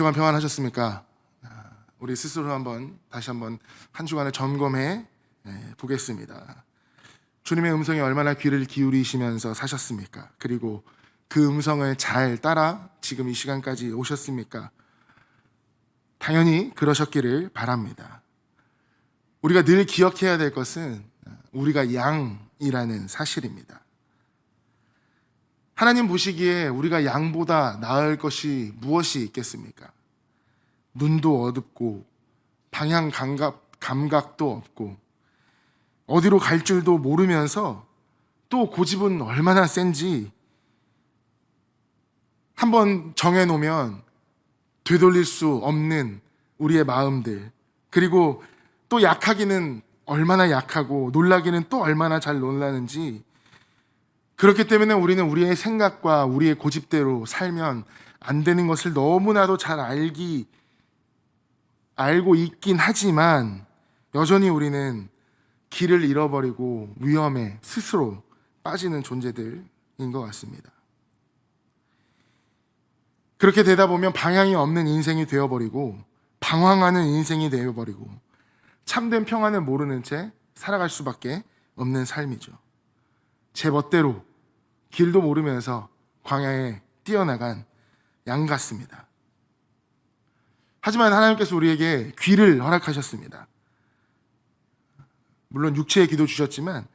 주간 평안하셨습니까? 우리 스스로 다시 한번 한 주간을 점검해 보겠습니다. 주님의 음성에 얼마나 귀를 기울이시면서 사셨습니까? 그리고 그 음성을 잘 따라 지금 이 시간까지 오셨습니까? 당연히 그러셨기를 바랍니다. 우리가 늘 기억해야 될 것은 우리가 양이라는 사실입니다. 하나님 보시기에 우리가 양보다 나을 것이 무엇이 있겠습니까? 눈도 어둡고 방향 감각도 없고 어디로 갈 줄도 모르면서 또 고집은 얼마나 센지 한번 정해놓으면 되돌릴 수 없는 우리의 마음들, 그리고 또 약하기는 얼마나 약하고 놀라기는 또 얼마나 잘 놀라는지, 그렇기 때문에 우리는 우리의 생각과 우리의 고집대로 살면 안 되는 것을 너무나도 잘 알고 있긴 하지만 여전히 우리는 길을 잃어버리고 위험에 스스로 빠지는 존재들인 것 같습니다. 그렇게 되다 보면 방향이 없는 인생이 되어버리고 방황하는 인생이 되어버리고 참된 평안을 모르는 채 살아갈 수밖에 없는 삶이죠. 제 멋대로 길도 모르면서 광야에 뛰어나간 양 같습니다. 하지만 하나님께서 우리에게 귀를 허락하셨습니다. 물론 육체의 귀도 주셨지만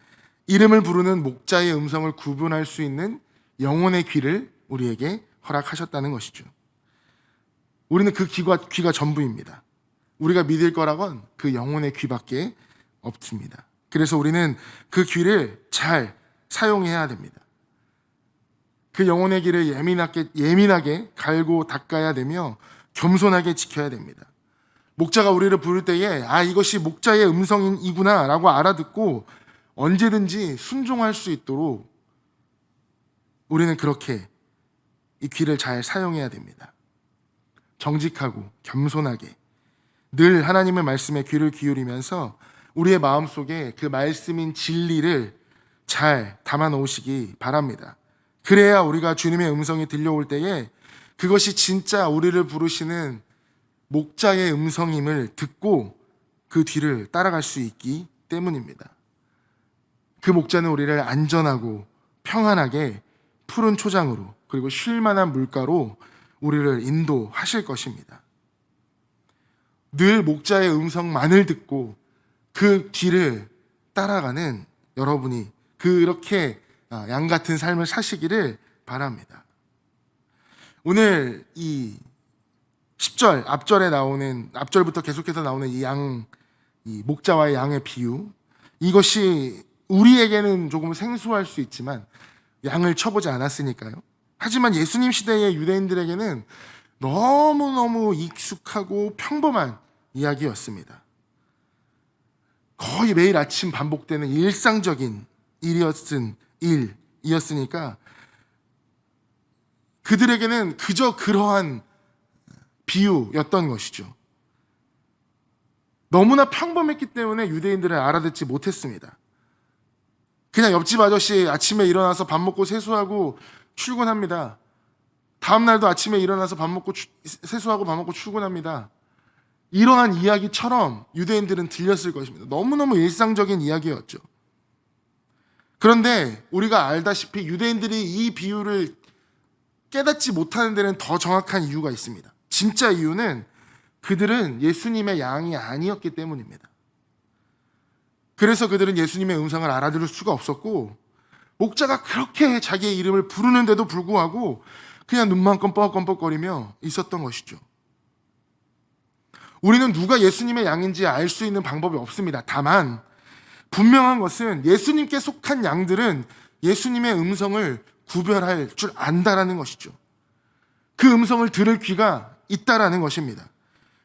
이름을 부르는 목자의 음성을 구분할 수 있는 영혼의 귀를 우리에게 허락하셨다는 것이죠. 우리는 그 귀가 전부입니다. 우리가 믿을 거라곤 그 영혼의 귀밖에 없습니다. 그래서 우리는 그 귀를 잘 사용해야 됩니다. 그 영혼의 귀를 예민하게 갈고 닦아야 되며 겸손하게 지켜야 됩니다. 목자가 우리를 부를 때에 이것이 목자의 음성이구나 라고 알아듣고 언제든지 순종할 수 있도록 우리는 그렇게 이 귀를 잘 사용해야 됩니다. 정직하고 겸손하게 늘 하나님의 말씀에 귀를 기울이면서 우리의 마음속에 그 말씀인 진리를 잘 담아 놓으시기 바랍니다. 그래야 우리가 주님의 음성이 들려올 때에 그것이 진짜 우리를 부르시는 목자의 음성임을 듣고 그 뒤를 따라갈 수 있기 때문입니다. 그 목자는 우리를 안전하고 평안하게 푸른 초장으로 그리고 쉴만한 물가로 우리를 인도하실 것입니다. 늘 목자의 음성만을 듣고 그 뒤를 따라가는 여러분이 그렇게 양 같은 삶을 사시기를 바랍니다. 오늘 이 10절 앞절부터 계속해서 나오는 이 목자와의 양의 비유, 이것이 우리에게는 조금 생소할 수 있지만 양을 쳐보지 않았으니까요. 하지만 예수님 시대의 유대인들에게는 너무너무 익숙하고 평범한 이야기였습니다. 거의 매일 아침 반복되는 일상적인 일이었으니까 그들에게는 그저 그러한 비유였던 것이죠. 너무나 평범했기 때문에 유대인들은 알아듣지 못했습니다. 그냥 옆집 아저씨 아침에 일어나서 밥 먹고 세수하고 출근합니다. 다음 날도 아침에 일어나서 밥 먹고 세수하고 밥 먹고 출근합니다. 이러한 이야기처럼 유대인들은 들렸을 것입니다. 너무너무 일상적인 이야기였죠. 그런데 우리가 알다시피 유대인들이 이 비유를 깨닫지 못하는 데는 더 정확한 이유가 있습니다. 진짜 이유는 그들은 예수님의 양이 아니었기 때문입니다. 그래서 그들은 예수님의 음성을 알아들을 수가 없었고 목자가 그렇게 자기의 이름을 부르는데도 불구하고 그냥 눈만 껌뻑껌뻑거리며 있었던 것이죠. 우리는 누가 예수님의 양인지 알 수 있는 방법이 없습니다. 다만 분명한 것은 예수님께 속한 양들은 예수님의 음성을 구별할 줄 안다라는 것이죠. 그 음성을 들을 귀가 있다라는 것입니다.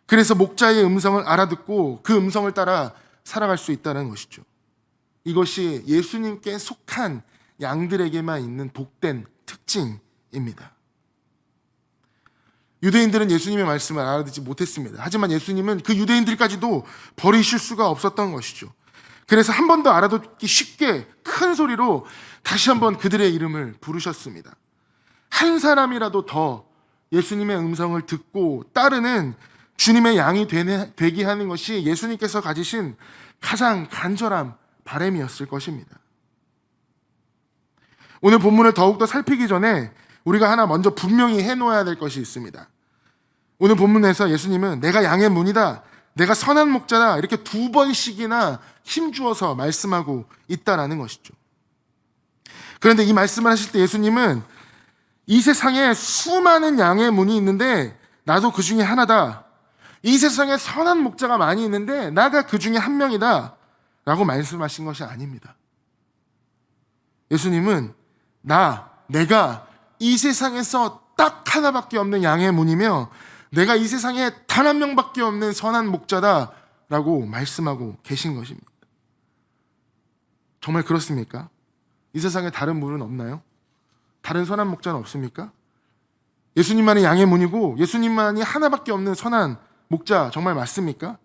그래서 목자의 음성을 알아듣고 그 음성을 따라 살아갈 수 있다는 것이죠. 이것이 예수님께 속한 양들에게만 있는 복된 특징입니다. 유대인들은 예수님의 말씀을 알아듣지 못했습니다. 하지만 예수님은 그 유대인들까지도 버리실 수가 없었던 것이죠. 그래서 한 번 더 알아듣기 쉽게 큰 소리로 다시 한번 그들의 이름을 부르셨습니다. 한 사람이라도 더 예수님의 음성을 듣고 따르는 주님의 양이 되게 하는 것이 예수님께서 가지신 가장 간절한 바람이었을 것입니다. 오늘 본문을 더욱더 살피기 전에 우리가 하나 먼저 분명히 해놓아야 될 것이 있습니다. 오늘 본문에서 예수님은 내가 양의 문이다, 내가 선한 목자다, 이렇게 2번씩이나 힘주어서 말씀하고 있다라는 것이죠. 그런데 이 말씀을 하실 때 예수님은 이 세상에 수많은 양의 문이 있는데 나도 그 중에 하나다, 이 세상에 선한 목자가 많이 있는데 나가 그 중에 한 명이다 라고 말씀하신 것이 아닙니다. 예수님은 내가 이 세상에서 딱 하나밖에 없는 양의 문이며 내가 이 세상에 단 한 명밖에 없는 선한 목자다 라고 말씀하고 계신 것입니다. 정말 그렇습니까? 이 세상에 다른 문은 없나요? 다른 선한 목자는 없습니까? 예수님만이 양의 문이고 예수님만이 하나밖에 없는 선한 목자, 정말 맞습니까?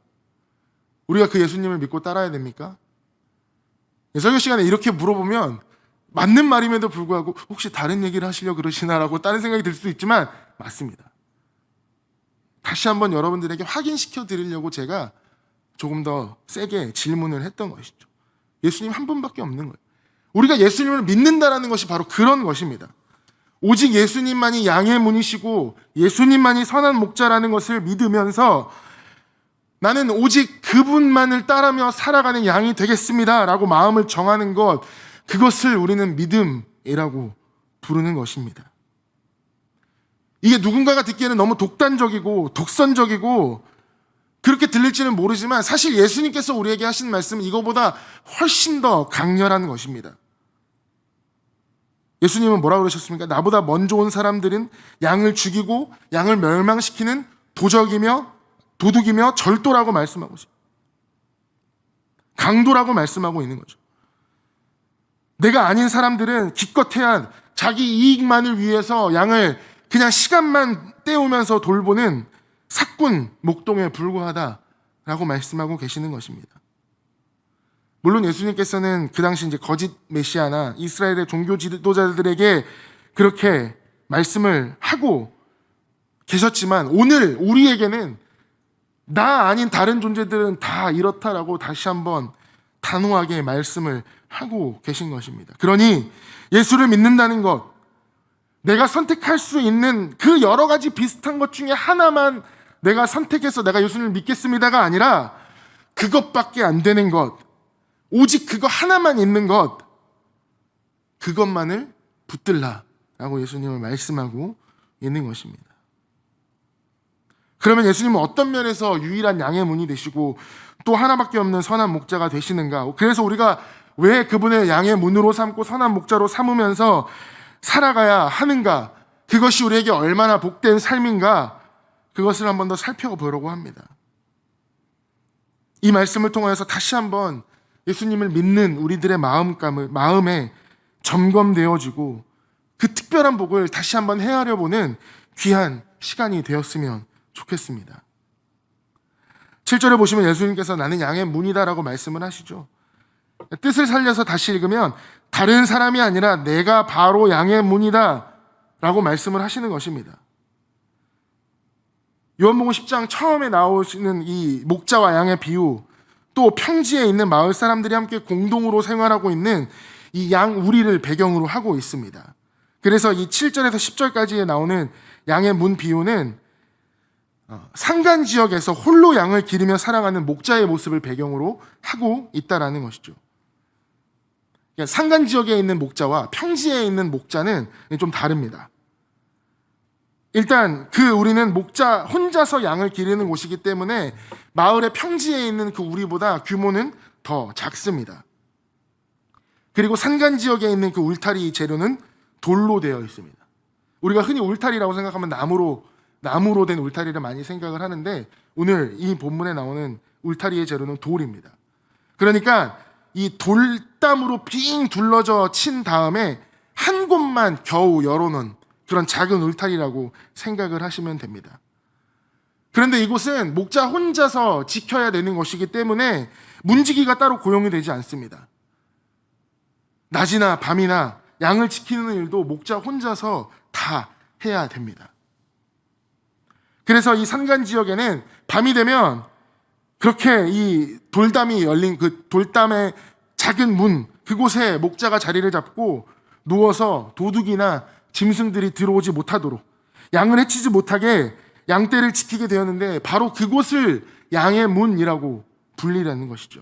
우리가 그 예수님을 믿고 따라야 됩니까? 설교 시간에 이렇게 물어보면 맞는 말임에도 불구하고 혹시 다른 얘기를 하시려고 그러시나라고 다른 생각이 들 수도 있지만 맞습니다. 다시 한번 여러분들에게 확인시켜 드리려고 제가 조금 더 세게 질문을 했던 것이죠. 예수님 한 분밖에 없는 거예요. 우리가 예수님을 믿는다라는 것이 바로 그런 것입니다. 오직 예수님만이 양의 문이시고 예수님만이 선한 목자라는 것을 믿으면서 나는 오직 그분만을 따르며 살아가는 양이 되겠습니다 라고 마음을 정하는 것, 그것을 우리는 믿음이라고 부르는 것입니다. 이게 누군가가 듣기에는 너무 독단적이고 독선적이고 그렇게 들릴지는 모르지만 사실 예수님께서 우리에게 하신 말씀은 이거보다 훨씬 더 강렬한 것입니다. 예수님은 뭐라고 그러셨습니까? 나보다 먼저 온 사람들은 양을 죽이고 양을 멸망시키는 도둑이며 절도라고 말씀하고 있어요. 강도라고 말씀하고 있는 거죠. 내가 아닌 사람들은 기껏해야 자기 이익만을 위해서 양을 그냥 시간만 때우면서 돌보는 사꾼 목동에 불과하다라고 말씀하고 계시는 것입니다. 물론 예수님께서는 그 당시 이제 거짓 메시아나 이스라엘의 종교 지도자들에게 그렇게 말씀을 하고 계셨지만 오늘 우리에게는 나 아닌 다른 존재들은 다 이렇다라고 다시 한번 단호하게 말씀을 하고 계신 것입니다. 그러니 예수를 믿는다는 것, 내가 선택할 수 있는 그 여러 가지 비슷한 것 중에 하나만 내가 선택해서 내가 예수님을 믿겠습니다가 아니라 그것밖에 안 되는 것, 오직 그거 하나만 있는 것, 그것만을 붙들라라고 예수님을 말씀하고 있는 것입니다. 그러면 예수님은 어떤 면에서 유일한 양의 문이 되시고 또 하나밖에 없는 선한 목자가 되시는가? 그래서 우리가 왜 그분의 양의 문으로 삼고 선한 목자로 삼으면서 살아가야 하는가? 그것이 우리에게 얼마나 복된 삶인가? 그것을 한 번 더 살펴보려고 합니다. 이 말씀을 통하여서 다시 한번 예수님을 믿는 우리들의 마음에 점검되어지고 그 특별한 복을 다시 한번 헤아려 보는 귀한 시간이 되었으면 좋겠습니다. 7절에 보시면 예수님께서 나는 양의 문이다라고 말씀을 하시죠. 뜻을 살려서 다시 읽으면 다른 사람이 아니라 내가 바로 양의 문이다 라고 말씀을 하시는 것입니다. 요한복음 10장 처음에 나오시는 이 목자와 양의 비유, 또 평지에 있는 마을 사람들이 함께 공동으로 생활하고 있는 이 양 우리를 배경으로 하고 있습니다. 그래서 이 7절에서 10절까지에 나오는 양의 문 비유는 산간 지역에서 홀로 양을 기르며 살아가는 목자의 모습을 배경으로 하고 있다라는 것이죠. 그러니까 산간 지역에 있는 목자와 평지에 있는 목자는 좀 다릅니다. 일단 우리는 목자 혼자서 양을 기르는 곳이기 때문에 마을의 평지에 있는 그 우리보다 규모는 더 작습니다. 그리고 산간 지역에 있는 그 울타리 재료는 돌로 되어 있습니다. 우리가 흔히 울타리라고 생각하면 나무로 된 울타리를 많이 생각을 하는데 오늘 이 본문에 나오는 울타리의 재료는 돌입니다. 그러니까 이 돌담으로 빙 둘러져 친 다음에 한 곳만 겨우 열어놓은 그런 작은 울타리라고 생각을 하시면 됩니다. 그런데 이곳은 목자 혼자서 지켜야 되는 것이기 때문에 문지기가 따로 고용이 되지 않습니다. 낮이나 밤이나 양을 지키는 일도 목자 혼자서 다 해야 됩니다. 그래서 이 산간 지역에는 밤이 되면 그렇게 이 돌담이 열린 그 돌담의 작은 문, 그곳에 목자가 자리를 잡고 누워서 도둑이나 짐승들이 들어오지 못하도록, 양을 해치지 못하게 양떼를 지키게 되었는데, 바로 그곳을 양의 문이라고 불리라는 것이죠.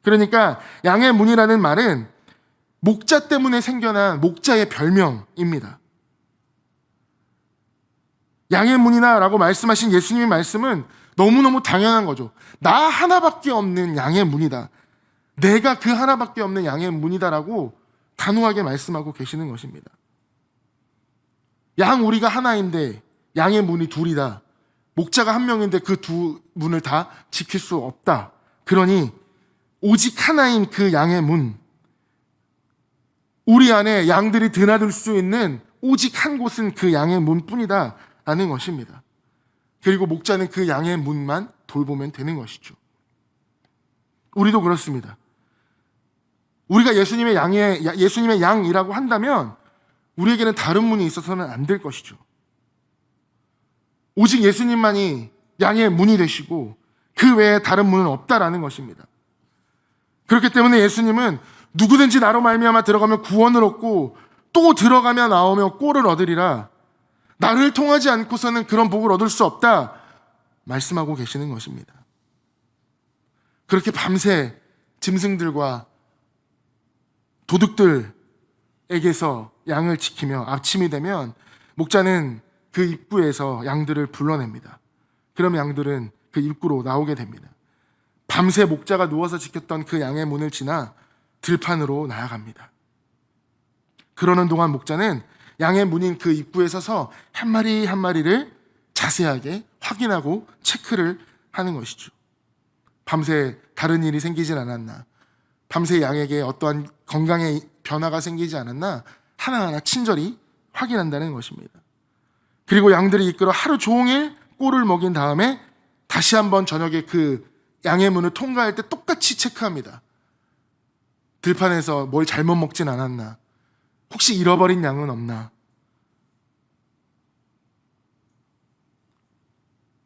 그러니까 양의 문이라는 말은 목자 때문에 생겨난 목자의 별명입니다. 양의 문이나 라고 말씀하신 예수님의 말씀은 너무너무 당연한 거죠. 나 하나밖에 없는 양의 문이다. 내가 그 하나밖에 없는 양의 문이다라고 단호하게 말씀하고 계시는 것입니다. 양 우리가 하나인데 양의 문이 둘이다. 목자가 한 명인데 그 두 문을 다 지킬 수 없다. 그러니 오직 하나인 그 양의 문, 우리 안에 양들이 드나들 수 있는 오직 한 곳은 그 양의 문뿐이다 라는 것입니다. 그리고 목자는 그 양의 문만 돌보면 되는 것이죠. 우리도 그렇습니다. 우리가 예수님의 양이라고 한다면 우리에게는 다른 문이 있어서는 안 될 것이죠. 오직 예수님만이 양의 문이 되시고 그 외에 다른 문은 없다라는 것입니다. 그렇기 때문에 예수님은 누구든지 나로 말미암아 들어가면 구원을 얻고 또 들어가며 나오며 꼴을 얻으리라. 나를 통하지 않고서는 그런 복을 얻을 수 없다 말씀하고 계시는 것입니다. 그렇게 밤새 짐승들과 도둑들에게서 양을 지키며 아침이 되면 목자는 그 입구에서 양들을 불러냅니다. 그럼 양들은 그 입구로 나오게 됩니다. 밤새 목자가 누워서 지켰던 그 양의 문을 지나 들판으로 나아갑니다. 그러는 동안 목자는 양의 문인 그 입구에 서서 한 마리 한 마리를 자세하게 확인하고 체크를 하는 것이죠. 밤새 다른 일이 생기진 않았나, 밤새 양에게 어떠한 건강의 변화가 생기지 않았나 하나하나 친절히 확인한다는 것입니다. 그리고 양들이 이끌어 하루 종일 꼴을 먹인 다음에 다시 한번 저녁에 그 양의 문을 통과할 때 똑같이 체크합니다. 들판에서 뭘 잘못 먹진 않았나, 혹시 잃어버린 양은 없나.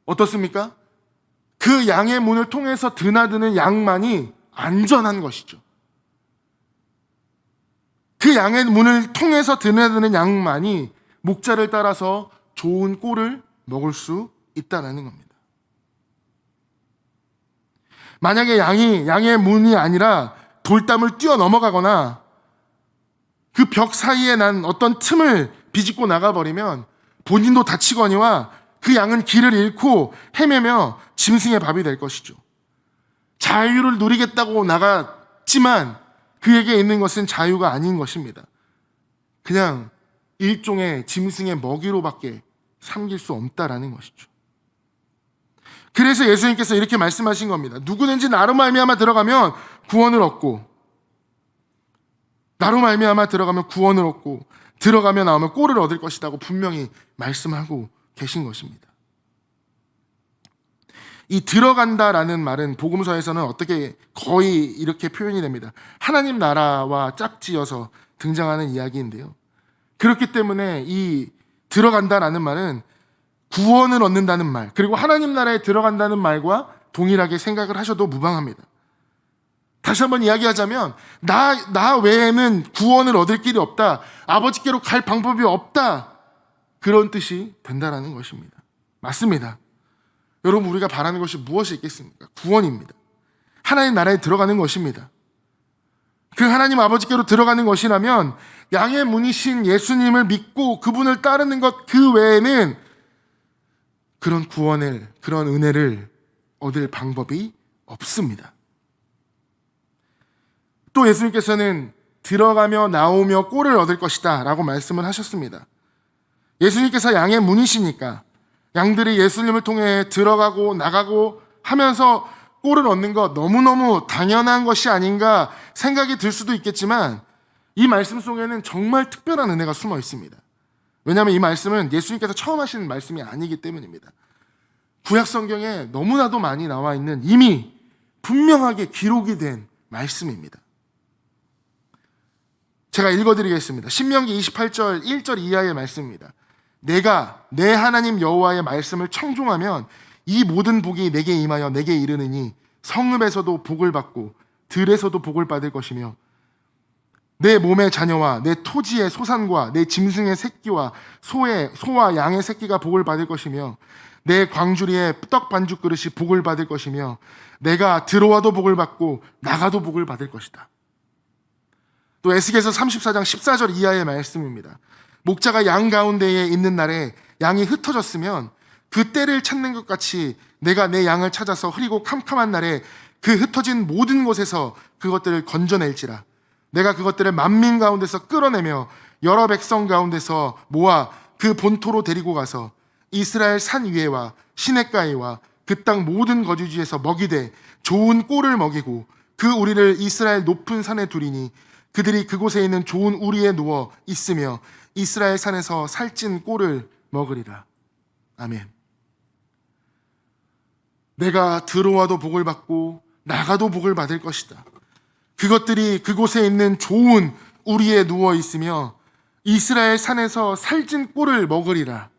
어떻습니까? 그 양의 문을 통해서 드나드는 양만이 안전한 것이죠. 그 양의 문을 통해서 드나드는 양만이 목자를 따라서 좋은 꼴을 먹을 수 있다는 겁니다. 만약에 양의 문이 아니라 돌담을 뛰어넘어가거나 그 벽 사이에 난 어떤 틈을 비집고 나가버리면 본인도 다치거니와 그 양은 길을 잃고 헤매며 짐승의 밥이 될 것이죠. 자유를 누리겠다고 나갔지만 그에게 있는 것은 자유가 아닌 것입니다. 그냥 일종의 짐승의 먹이로밖에 삼길 수 없다라는 것이죠. 그래서 예수님께서 이렇게 말씀하신 겁니다. 누구든지 나로 말미암아 들어가면 구원을 얻고, 나로 말미암아 들어가면 구원을 얻고 들어가며 나오면 꼴을 얻을 것이라고 분명히 말씀하고 계신 것입니다. 이 들어간다라는 말은 복음서에서는 어떻게 거의 이렇게 표현이 됩니다. 하나님 나라와 짝지어서 등장하는 이야기인데요. 그렇기 때문에 이 들어간다라는 말은 구원을 얻는다는 말, 그리고 하나님 나라에 들어간다는 말과 동일하게 생각을 하셔도 무방합니다. 다시 한번 이야기하자면 나 외에는 구원을 얻을 길이 없다, 아버지께로 갈 방법이 없다, 그런 뜻이 된다라는 것입니다. 맞습니다. 여러분, 우리가 바라는 것이 무엇이 있겠습니까? 구원입니다. 하나님 나라에 들어가는 것입니다. 그 하나님 아버지께로 들어가는 것이라면 양의 문이신 예수님을 믿고 그분을 따르는 것 그 외에는 그런 구원을, 그런 은혜를 얻을 방법이 없습니다. 또 예수님께서는 들어가며 나오며 꼴을 얻을 것이다 라고 말씀을 하셨습니다. 예수님께서 양의 문이시니까 양들이 예수님을 통해 들어가고 나가고 하면서 꼴을 얻는 것 너무너무 당연한 것이 아닌가 생각이 들 수도 있겠지만, 이 말씀 속에는 정말 특별한 은혜가 숨어 있습니다. 왜냐하면 이 말씀은 예수님께서 처음 하시는 말씀이 아니기 때문입니다. 구약 성경에 너무나도 많이 나와 있는, 이미 분명하게 기록이 된 말씀입니다. 제가 읽어드리겠습니다. 신명기 28절 1절 이하의 말씀입니다. 내가 내 하나님 여호와의 말씀을 청종하면 이 모든 복이 내게 임하여 내게 이르느니 성읍에서도 복을 받고 들에서도 복을 받을 것이며 내 몸의 자녀와 내 토지의 소산과 내 짐승의 새끼와 소와 양의 새끼가 복을 받을 것이며 내 광주리의 떡 반죽 그릇이 복을 받을 것이며 내가 들어와도 복을 받고 나가도 복을 받을 것이다. 또 에스겔서 34장 14절 이하의 말씀입니다. 목자가 양 가운데에 있는 날에 양이 흩어졌으면 그 때를 찾는 것 같이 내가 내 양을 찾아서 흐리고 캄캄한 날에 그 흩어진 모든 곳에서 그것들을 건져낼지라. 내가 그것들을 만민 가운데서 끌어내며 여러 백성 가운데서 모아 그 본토로 데리고 가서 이스라엘 산 위에와 시냇가에와 그 땅 모든 거주지에서 먹이되 좋은 꼴을 먹이고 그 우리를 이스라엘 높은 산에 두리니 그들이 그곳에 있는 좋은 우리에 누워 있으며 이스라엘 산에서 살찐 꼴을 먹으리라. 아멘. 내가 들어와도 복을 받고 나가도 복을 받을 것이다. 그것들이 그곳에 있는 좋은 우리에 누워 있으며 이스라엘 산에서 살찐 꼴을 먹으리라.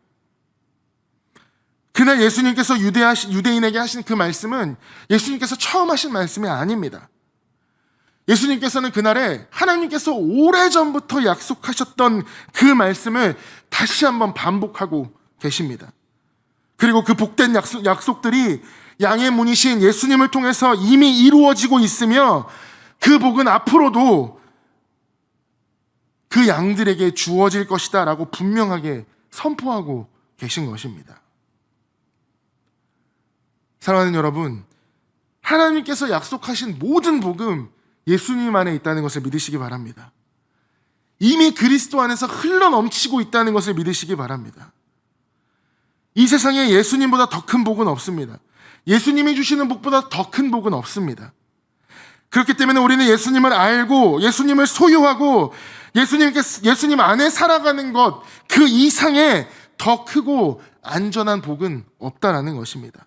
그날 예수님께서 유대인에게 하신 그 말씀은 예수님께서 처음 하신 말씀이 아닙니다. 예수님께서는 그날에 하나님께서 오래전부터 약속하셨던 그 말씀을 다시 한번 반복하고 계십니다. 그리고 그 복된 약속들이 양의 문이신 예수님을 통해서 이미 이루어지고 있으며 그 복은 앞으로도 그 양들에게 주어질 것이다 라고 분명하게 선포하고 계신 것입니다. 사랑하는 여러분, 하나님께서 약속하신 모든 복음 예수님 안에 있다는 것을 믿으시기 바랍니다. 이미 그리스도 안에서 흘러넘치고 있다는 것을 믿으시기 바랍니다. 이 세상에 예수님보다 더 큰 복은 없습니다. 예수님이 주시는 복보다 더 큰 복은 없습니다. 그렇기 때문에 우리는 예수님을 알고 예수님을 소유하고 예수님 안에 살아가는 것 그 이상의 더 크고 안전한 복은 없다라는 것입니다.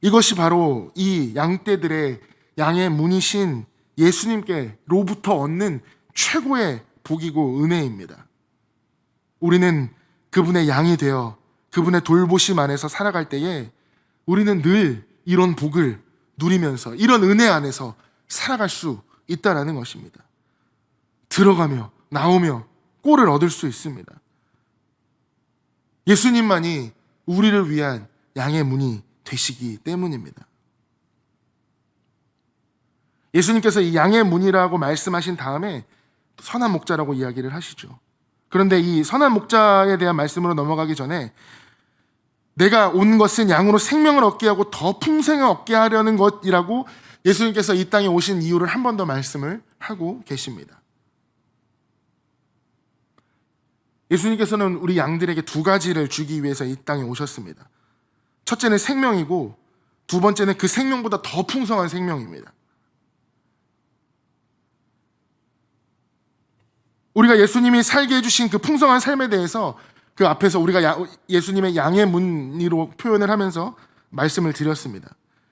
이것이 바로 이 양떼들의 양의 문이신 예수님께로부터 얻는 최고의 복이고 은혜입니다. 우리는 그분의 양이 되어 그분의 돌보심 안에서 살아갈 때에 우리는 늘 이런 복을 누리면서 이런 은혜 안에서 살아갈 수 있다는 것입니다. 들어가며 나오며 꼴을 얻을 수 있습니다. 예수님만이 우리를 위한 양의 문이 되시기 때문입니다. 예수님께서 이 양의 문이라고 말씀하신 다음에 선한 목자라고 이야기를 하시죠. 그런데 이 선한 목자에 대한 말씀으로 넘어가기 전에 내가 온 것은 양으로 생명을 얻게 하고 더 풍성을 얻게 하려는 것이라고 예수님께서 이 땅에 오신 이유를 한 번 더 말씀을 하고 계십니다. 예수님께서는 우리 양들에게 두 가지를 주기 위해서 이 땅에 오셨습니다. 첫째는 생명이고 두 번째는 그 생명보다 더 풍성한 생명입니다. 우리가 예수님이 살게 해주신 그 풍성한 삶에 대해서 그 앞에서 우리가 예수님의 양의 문으로 표현을 하면서 말씀을 드렸습니다.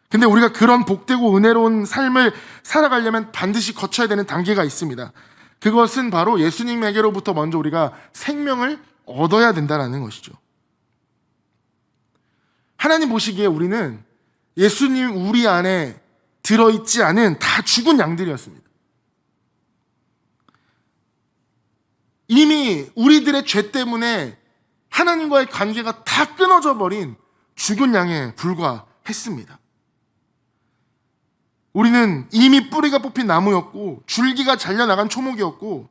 근데 우리가 그런 복되고 은혜로운 삶을 살아가려면 반드시 거쳐야 되는 단계가 있습니다. 그것은 바로 예수님에게로부터 먼저 우리가 생명을 얻어야 된다는 것이죠. 하나님 보시기에 우리는 예수님 우리 안에 들어있지 않은 다 죽은 양들이었습니다. 이미 우리들의 죄 때문에 하나님과의 관계가 다 끊어져 버린 죽은 양에 불과했습니다. 우리는 이미 뿌리가 뽑힌 나무였고 줄기가 잘려나간 초목이었고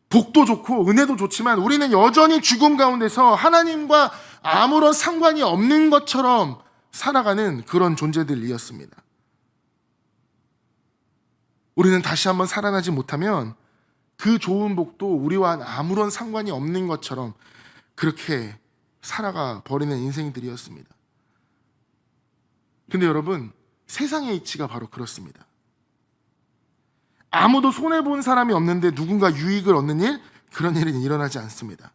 복도 좋고 은혜도 좋지만 우리는 여전히 죽음 가운데서 하나님과 아무런 상관이 없는 것처럼 살아가는 그런 존재들이었습니다. 우리는 다시 한번 살아나지 못하면 그 좋은 복도 우리와 아무런 상관이 없는 것처럼 그렇게 살아가 버리는 인생들이었습니다. 근데 여러분, 세상의 이치가 바로 그렇습니다. 아무도 손해본 사람이 없는데 누군가 유익을 얻는 일, 그런 일은 일어나지 않습니다.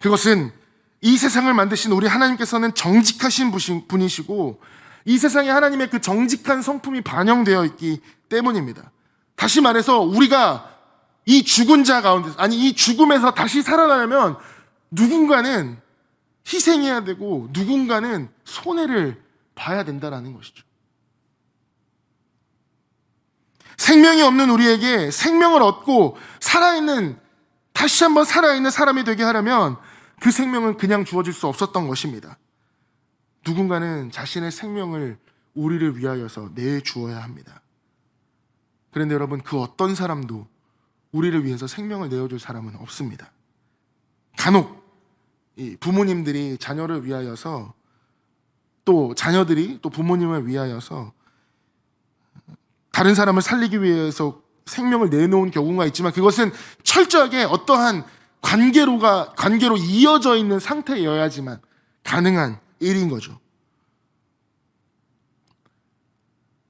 그것은 이 세상을 만드신 우리 하나님께서는 정직하신 분이시고 이 세상에 하나님의 그 정직한 성품이 반영되어 있기 때문입니다. 다시 말해서 우리가 이 죽은 자 가운데, 아니 이 죽음에서 다시 살아나려면 누군가는 희생해야 되고 누군가는 손해를 봐야 된다라는 것이죠. 생명이 없는 우리에게 생명을 얻고 다시 한번 살아있는 사람이 되게 하려면 그 생명은 그냥 주어질 수 없었던 것입니다. 누군가는 자신의 생명을 우리를 위하여서 내주어야 합니다. 그런데 여러분, 그 어떤 사람도 우리를 위해서 생명을 내어줄 사람은 없습니다. 간혹 이 부모님들이 자녀를 위하여서, 또 자녀들이 또 부모님을 위하여서 다른 사람을 살리기 위해서 생명을 내놓은 경우가 있지만, 그것은 철저하게 어떠한 관계로 이어져 있는 상태여야지만 가능한 일인 거죠.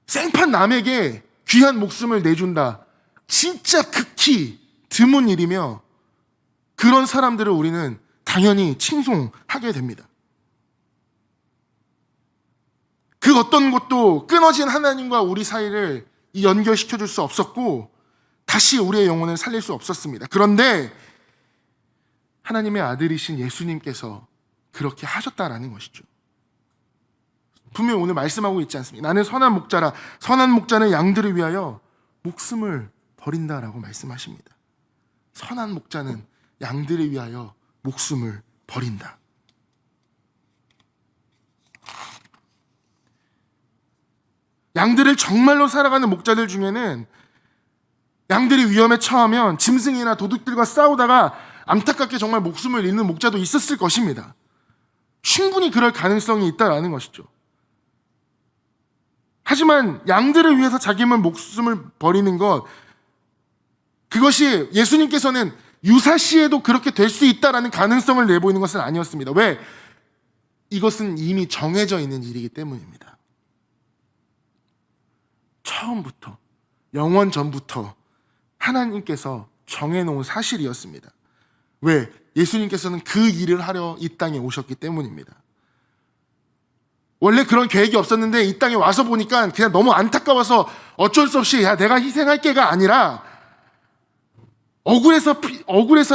생판 남에게 귀한 목숨을 내준다, 진짜 극히 드문 일이며, 그런 사람들을 우리는 당연히 칭송하게 됩니다. 그 어떤 것도 끊어진 하나님과 우리 사이를 연결시켜줄 수 없었고, 다시 우리의 영혼을 살릴 수 없었습니다. 그런데 하나님의 아들이신 예수님께서 그렇게 하셨다라는 것이죠. 분명히 오늘 말씀하고 있지 않습니까? 나는 선한 목자라, 선한 목자는 양들을 위하여 목숨을 버린다라고 말씀하십니다. 선한 목자는 양들을 위하여 목숨을 버린다. 양들을 정말로 살아가는 목자들 중에는 양들이 위험에 처하면 짐승이나 도둑들과 싸우다가 안타깝게 정말 목숨을 잃는 목자도 있었을 것입니다. 충분히 그럴 가능성이 있다라는 것이죠. 하지만 양들을 위해서 자기 목숨을 버리는 것, 그것이 예수님께서는 유사시에도 그렇게 될 수 있다라는 가능성을 내보이는 것은 아니었습니다. 왜? 이것은 이미 정해져 있는 일이기 때문입니다. 처음부터, 영원 전부터 하나님께서 정해놓은 사실이었습니다. 왜? 예수님께서는 그 일을 하려 이 땅에 오셨기 때문입니다. 원래 그런 계획이 없었는데 이 땅에 와서 보니까 그냥 너무 안타까워서 어쩔 수 없이 내가 희생할게가 아니라, 억울해서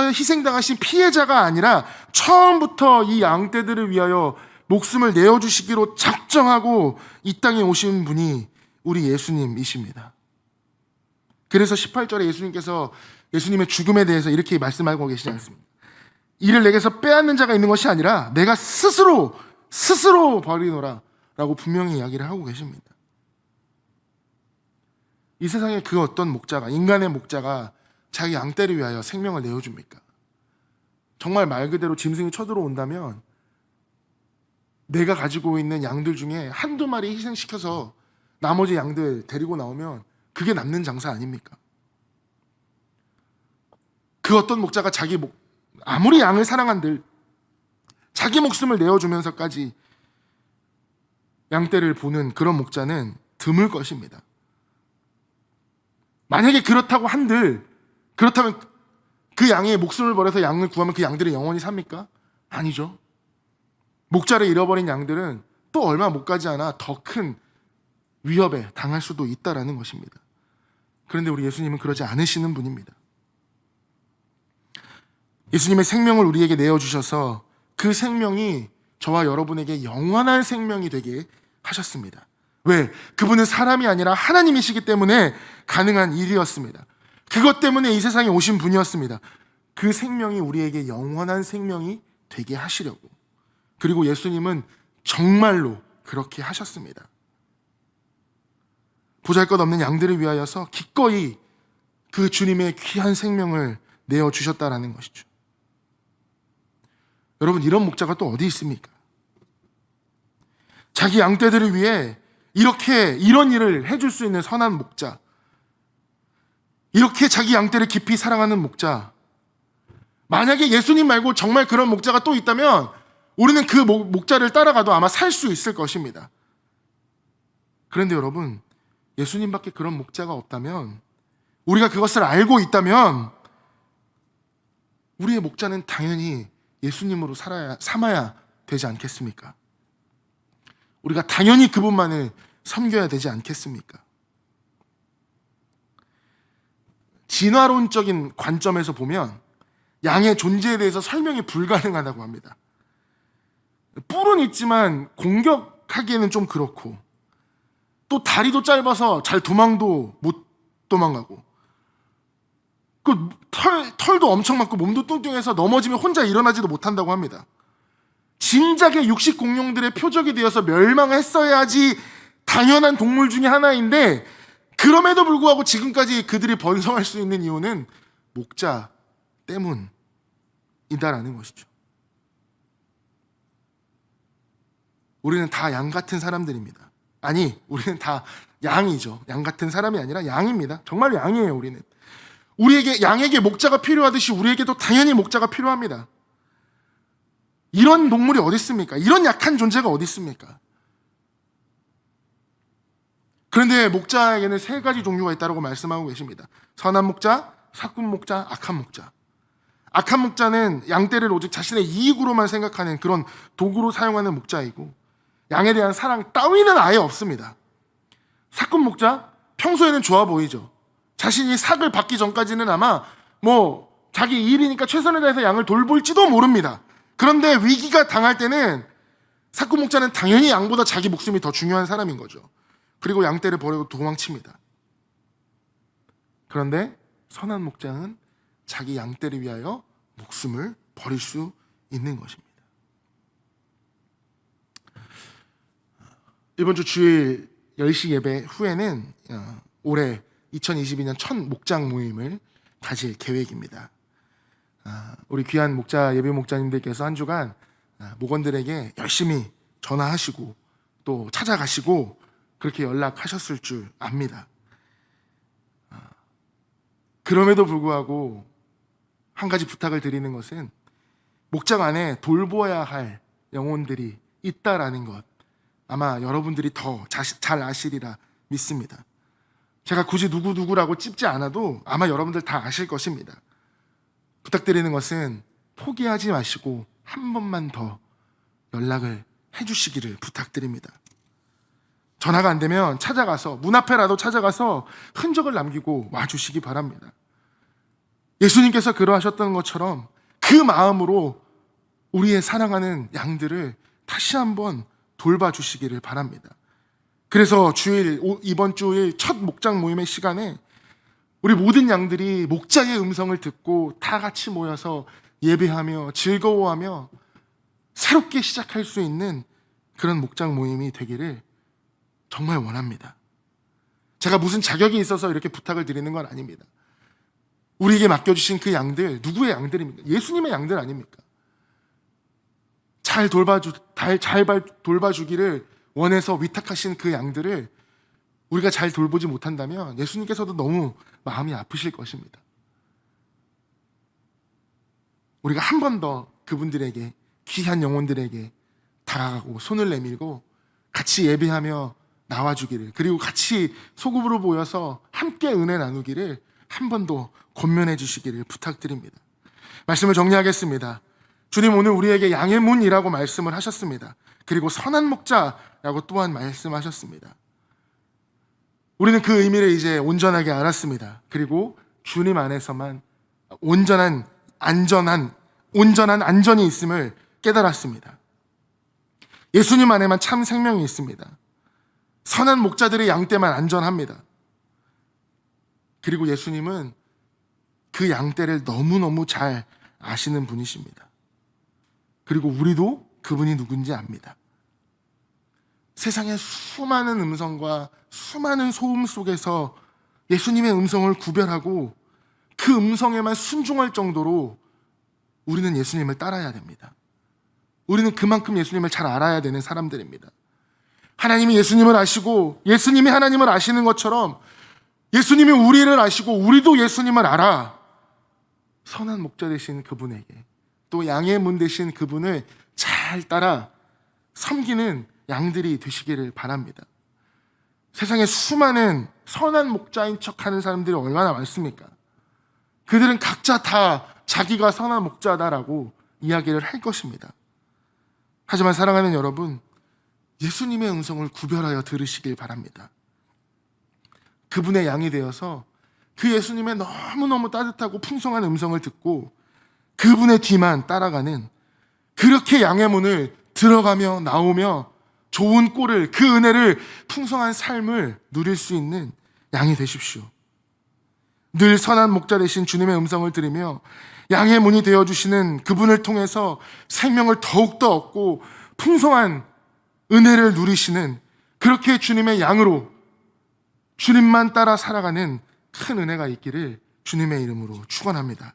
희생당하신 피해자가 아니라 처음부터 이 양떼들을 위하여 목숨을 내어주시기로 작정하고 이 땅에 오신 분이 우리 예수님이십니다. 그래서 18절에 예수님께서 예수님의 죽음에 대해서 이렇게 말씀하고 계시지 않습니까? 이를 내게서 빼앗는 자가 있는 것이 아니라 내가 스스로 버리노라 라고 분명히 이야기를 하고 계십니다. 이 세상에 그 어떤 목자가, 인간의 목자가 자기 양떼를 위하여 생명을 내어줍니까? 정말 말 그대로 짐승이 쳐들어온다면 내가 가지고 있는 양들 중에 한두 마리 희생시켜서 나머지 양들 데리고 나오면 그게 남는 장사 아닙니까? 그 어떤 목자가 아무리 양을 사랑한들 자기 목숨을 내어주면서까지 양떼를 보는 그런 목자는 드물 것입니다. 만약에 그렇다면 그 양의 목숨을 버려서 양을 구하면 그 양들이 영원히 삽니까? 아니죠. 목자를 잃어버린 양들은 또 얼마 못 가지 않아 더 큰 위협에 당할 수도 있다라는 것입니다. 그런데 우리 예수님은 그러지 않으시는 분입니다. 예수님의 생명을 우리에게 내어주셔서 그 생명이 저와 여러분에게 영원한 생명이 되게 하셨습니다. 왜? 그분은 사람이 아니라 하나님이시기 때문에 가능한 일이었습니다. 그것 때문에 이 세상에 오신 분이었습니다. 그 생명이 우리에게 영원한 생명이 되게 하시려고. 그리고 예수님은 정말로 그렇게 하셨습니다. 보잘것없는 양들을 위하여서 기꺼이 그 주님의 귀한 생명을 내어주셨다라는 것이죠. 여러분, 이런 목자가 또 어디 있습니까? 자기 양떼들을 위해 이런 일을 해줄 수 있는 선한 목자, 이렇게 자기 양떼를 깊이 사랑하는 목자, 만약에 예수님 말고 정말 그런 목자가 또 있다면 우리는 그 목자를 따라가도 아마 살 수 있을 것입니다. 그런데 여러분, 예수님밖에 그런 목자가 없다면, 우리가 그것을 알고 있다면 우리의 목자는 당연히 예수님으로 삼아야 되지 않겠습니까? 우리가 당연히 그분만을 섬겨야 되지 않겠습니까? 진화론적인 관점에서 보면 양의 존재에 대해서 설명이 불가능하다고 합니다. 뿔은 있지만 공격하기에는 좀 그렇고, 또 다리도 짧아서 잘 도망도 못 도망가고, 그 털도 엄청 많고 몸도 뚱뚱해서 넘어지면 혼자 일어나지도 못한다고 합니다. 진작에 육식 공룡들의 표적이 되어서 멸망했어야지 당연한 동물 중에 하나인데, 그럼에도 불구하고 지금까지 그들이 번성할 수 있는 이유는 목자 때문이다라는 것이죠. 우리는 다 양 같은 사람들입니다. 아니, 우리는 다 양이죠. 양 같은 사람이 아니라 양입니다. 정말 양이에요. 우리는 양에게 목자가 필요하듯이 우리에게도 당연히 목자가 필요합니다. 이런 동물이 어디 있습니까? 이런 약한 존재가 어디 있습니까? 그런데 목자에게는 세 가지 종류가 있다고 말씀하고 계십니다. 선한 목자, 사꾼 목자, 악한 목자. 악한 목자는 양떼를 오직 자신의 이익으로만 생각하는 그런 도구로 사용하는 목자이고, 양에 대한 사랑 따위는 아예 없습니다. 사꾼 목자, 평소에는 좋아 보이죠. 자신이 삭을 받기 전까지는 아마 자기 일이니까 최선을 다해서 양을 돌볼지도 모릅니다. 그런데 위기가 당할 때는 사꾼 목자는 당연히 양보다 자기 목숨이 더 중요한 사람인 거죠. 그리고 양떼를 버리고 도망칩니다. 그런데 선한 목자는 자기 양떼를 위하여 목숨을 버릴 수 있는 것입니다. 이번 주 주일 10시 예배 후에는 올해 2022년 첫 목장 모임을 가질 계획입니다. 우리 귀한 목자 예배 목자님들께서 한 주간 목원들에게 열심히 전화하시고 또 찾아가시고 그렇게 연락하셨을 줄 압니다. 그럼에도 불구하고 한 가지 부탁을 드리는 것은, 목장 안에 돌보아야 할 영혼들이 있다라는 것, 아마 여러분들이 더 잘 아시리라 믿습니다. 제가 굳이 누구라고 찝지 않아도 아마 여러분들 다 아실 것입니다. 부탁드리는 것은 포기하지 마시고 한 번만 더 연락을 해주시기를 부탁드립니다. 전화가 안 되면 찾아가서, 문 앞에라도 찾아가서 흔적을 남기고 와주시기 바랍니다. 예수님께서 그러하셨던 것처럼 그 마음으로 우리의 사랑하는 양들을 다시 한번 돌봐주시기를 바랍니다. 그래서 이번 주일 첫 목장 모임의 시간에 우리 모든 양들이 목자의 음성을 듣고 다 같이 모여서 예배하며 즐거워하며 새롭게 시작할 수 있는 그런 목장 모임이 되기를 정말 원합니다. 제가 무슨 자격이 있어서 이렇게 부탁을 드리는 건 아닙니다. 우리에게 맡겨주신 그 양들, 누구의 양들입니까? 예수님의 양들 아닙니까? 잘 돌봐주기를 원해서 위탁하신 그 양들을 우리가 잘 돌보지 못한다면 예수님께서도 너무 마음이 아프실 것입니다. 우리가 한 번 더 그분들에게, 귀한 영혼들에게 다가가고 손을 내밀고 같이 예배하며 나와주기를, 그리고 같이 소급으로 모여서 함께 은혜 나누기를 한 번 더 권면해 주시기를 부탁드립니다. 말씀을 정리하겠습니다. 주님, 오늘 우리에게 양의 문이라고 말씀을 하셨습니다. 그리고 선한 목자라고 또한 말씀하셨습니다. 우리는 그 의미를 이제 온전하게 알았습니다. 그리고 주님 안에서만 온전한 안전이 있음을 깨달았습니다. 예수님 안에만 참 생명이 있습니다. 선한 목자들의 양떼만 안전합니다. 그리고 예수님은 그 양떼를 너무너무 잘 아시는 분이십니다. 그리고 우리도 그분이 누군지 압니다. 세상의 수많은 음성과 수많은 소음 속에서 예수님의 음성을 구별하고 그 음성에만 순종할 정도로 우리는 예수님을 따라야 됩니다. 우리는 그만큼 예수님을 잘 알아야 되는 사람들입니다. 하나님이 예수님을 아시고 예수님이 하나님을 아시는 것처럼 예수님이 우리를 아시고 우리도 예수님을 알아 선한 목자 되신 그분에게, 또 양의 문 되신 그분을 잘 따라 섬기는 양들이 되시기를 바랍니다. 세상에 수많은 선한 목자인 척하는 사람들이 얼마나 많습니까? 그들은 각자 다 자기가 선한 목자다라고 이야기를 할 것입니다. 하지만 사랑하는 여러분, 예수님의 음성을 구별하여 들으시길 바랍니다. 그분의 양이 되어서 그 예수님의 너무너무 따뜻하고 풍성한 음성을 듣고 그분의 뒤만 따라가는, 그렇게 양의 문을 들어가며 나오며 좋은 꼴을, 그 은혜를, 풍성한 삶을 누릴 수 있는 양이 되십시오. 늘 선한 목자 되신 주님의 음성을 들으며 양의 문이 되어주시는 그분을 통해서 생명을 더욱더 얻고 풍성한 은혜를 누리시는, 그렇게 주님의 양으로 주님만 따라 살아가는 큰 은혜가 있기를 주님의 이름으로 축원합니다.